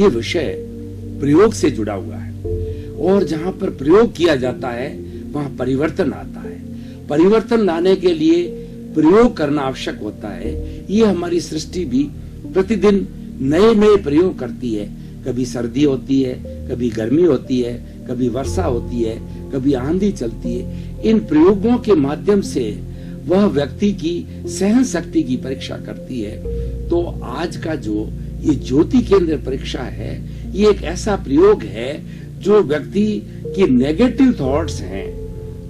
ये विषय प्रयोग से जुड़ा हुआ है, और जहां पर प्रयोग किया जाता है वहां परिवर्तन आता है। परिवर्तन लाने के लिए प्रयोग करना आवश्यक होता है। ये हमारी सृष्टि भी प्रतिदिन नए नए प्रयोग करती है। कभी सर्दी होती है, कभी गर्मी होती है, कभी वर्षा होती है, कभी आंधी चलती है। इन प्रयोगों के माध्यम से वह व्यक्ति की सहन शक्ति की परीक्षा करती है। तो आज का जो ये ज्योति केंद्र परीक्षा है, ये एक ऐसा प्रयोग है जो व्यक्ति की नेगेटिव थॉट्स हैं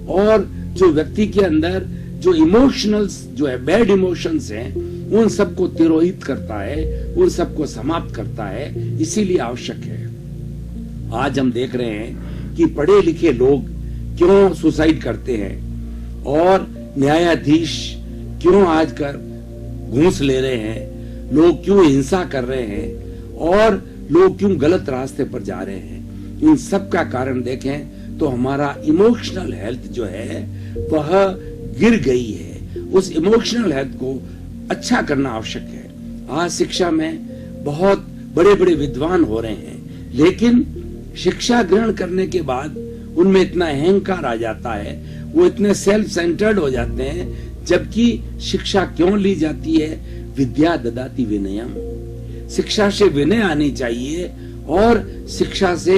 और जो व्यक्ति के अंदर जो इमोशनल्स जो है, बैड इमोशंस हैं, उन सबको तिरोहित करता है, उन सबको समाप्त करता है। इसीलिए आवश्यक है। आज हम देख रहे हैं कि पढ़े लिखे लोग क्यों सुसाइड करते हैं और न्यायाधीश क्यों आजकल घूस ले रहे हैं, लोग क्यों हिंसा कर रहे हैं और लोग क्यों गलत रास्ते पर जा रहे हैं। इन सब का कारण देखें तो हमारा इमोशनल हेल्थ जो है वह गिर गई है। उस इमोशनल हेल्थ को अच्छा करना आवश्यक है। आज शिक्षा में बहुत बड़े बड़े विद्वान हो रहे हैं, लेकिन शिक्षा ग्रहण करने के बाद उनमें इतना अहंकार आ जाता है, वो इतने सेल्फ सेंटर्ड हो जाते हैं। जबकि शिक्षा क्यों ली जाती है? विद्या ददाति विनयम, शिक्षा से विनय आनी चाहिए और शिक्षा से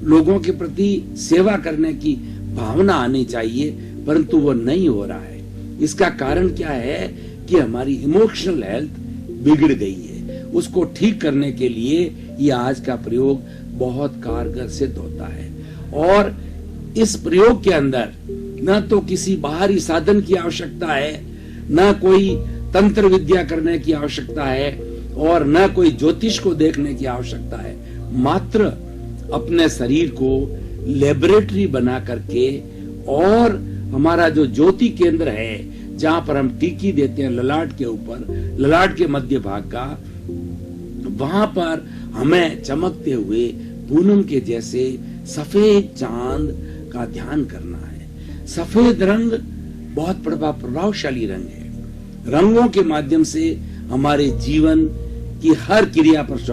लोगों के प्रति सेवा करने की भावना आनी चाहिए, परंतु वो नहीं हो रहा है। इसका कारण क्या है कि हमारी इमोशनल हेल्थ बिगड़ गई है। उसको ठीक करने के लिए ये आज का प्रयोग बहुत कारगर सिद्ध होता है। और इस प्रयोग के अंदर न तो किसी बाहरी साधन की आवश्यकता है, न कोई तंत्र विद्या करने की आवश्यकता है और न कोई ज्योतिष को देखने की आवश्यकता है। मात्र अपने शरीर को लेबोरेटरी बना करके और हमारा जो ज्योति केंद्र है जहां पर हम टीकी देते हैं ललाट के ऊपर, ललाट के मध्य भाग का, वहां पर हमें चमकते हुए पूनम के जैसे सफेद चांद का ध्यान करना है। सफेद रंग बहुत प्रभावशाली रंग है। रंगों के माध्यम से हमारे जीवन की हर क्रिया पर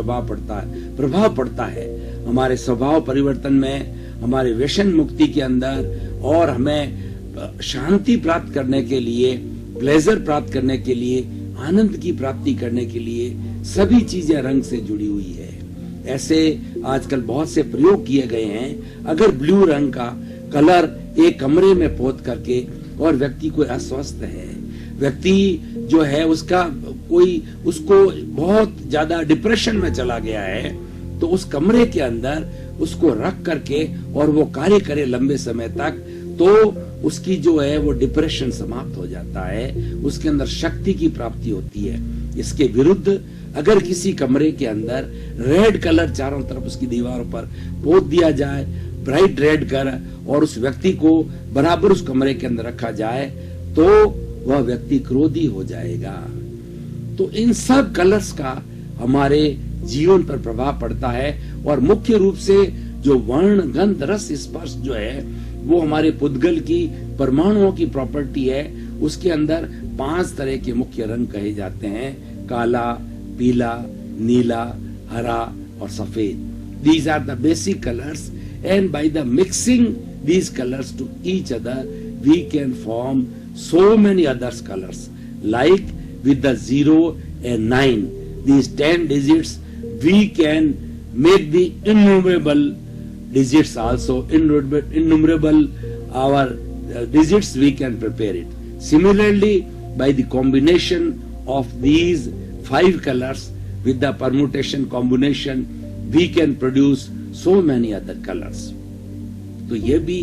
प्रभाव पड़ता है। हमारे स्वभाव परिवर्तन में, हमारे व्यसन मुक्ति के अंदर, और हमें शांति प्राप्त करने के लिए, प्लेजर प्राप्त करने के लिए, आनंद की प्राप्ति करने के लिए सभी चीजें रंग से जुड़ी हुई है। ऐसे आजकल बहुत से प्रयोग किए गए हैं। अगर ब्लू रंग का कलर एक कमरे में पोत करके और व्यक्ति को अस्वस्थ है, व्यक्ति जो है उसको बहुत ज्यादा डिप्रेशन में चला गया है, तो उस कमरे के अंदर उसको रख करके और वो कार्य करे लंबे समय तक, तो उसकी जो है वो डिप्रेशन समाप्त हो जाता है, उसके अंदर शक्ति की प्राप्ति होती है। इसके विरुद्ध अगर किसी कमरे के अंदर रेड कलर चारों तरफ उसकी दीवारों पर पोत दिया जाए, ब्राइट रेड कलर, और उस व्यक्ति को बराबर उस कमरे के अंदर रखा जाए, तो वह व्यक्ति क्रोधी हो जाएगा। तो इन सब कलर्स का हमारे जीवन पर प्रभाव पड़ता है। और मुख्य रूप से जो वर्ण गंध रस स्पर्श जो है वो हमारे पुद्गल की परमाणुओं की प्रॉपर्टी है। उसके अंदर 5 तरह के मुख्य रंग कहे जाते हैं: काला, पीला, नीला, हरा और सफेद। These are the basic colors, and by the mixing these colors to each other we can form so many other colors, like with the 0 and 9, these 10 digits, we can make the innumerable digits also, innumerable our digits we can prepare it. Similarly, by the combination of these 5 colors with the permutation combination, we can produce so many other colors. तो ये भी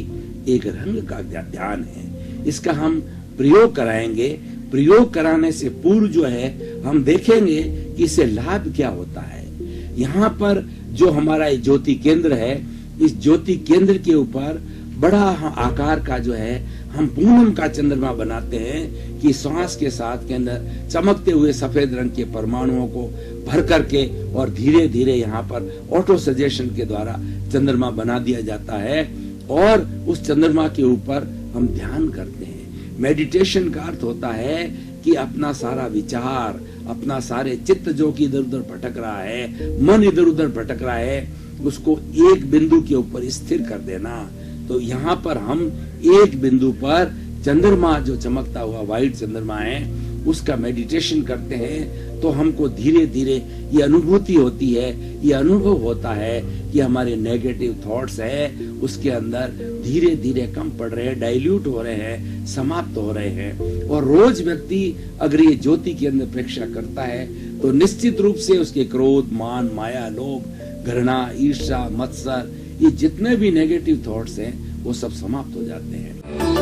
एक रंग का ध्यान है। इसका हम प्रयोग कराएंगे। प्रयोग कराने से पूर्व जो है हम देखेंगे कि इससे लाभ क्या होता है। यहाँ पर जो हमारा ज्योति केंद्र है, इस ज्योति केंद्र के ऊपर बड़ा आकार का जो है हम पूनम का चंद्रमा बनाते हैं कि श्वास के साथ के अंदर चमकते हुए सफेद रंग के परमाणुओं को भर करके और धीरे धीरे यहाँ पर ऑटो सजेशन के द्वारा चंद्रमा बना दिया जाता है और उस चंद्रमा के ऊपर हम ध्यान करते हैं। मेडिटेशन का अर्थ होता है कि अपना सारा विचार, अपना सारे चित्त जो कि इधर उधर भटक रहा है, मन इधर उधर भटक रहा है, उसको एक बिंदु के ऊपर स्थिर कर देना। तो यहाँ पर हम एक बिंदु पर चंद्रमा जो चमकता हुआ व्हाइट चंद्रमा है उसका मेडिटेशन करते हैं, तो हमको धीरे धीरे ये अनुभूति होती है, ये अनुभव होता है कि हमारे नेगेटिव थॉट्स है उसके अंदर धीरे धीरे कम पड़ रहे हैं, डाइल्यूट हो रहे हैं, समाप्त हो रहे हैं। और रोज व्यक्ति अगर ये ज्योति के अंदर प्रेक्षा करता है तो निश्चित रूप से उसके क्रोध, मान, माया, लोभ, घृणा, ईर्ष्या, मत्सर, ये जितने भी नेगेटिव थॉट्स हैं वो सब समाप्त हो जाते हैं।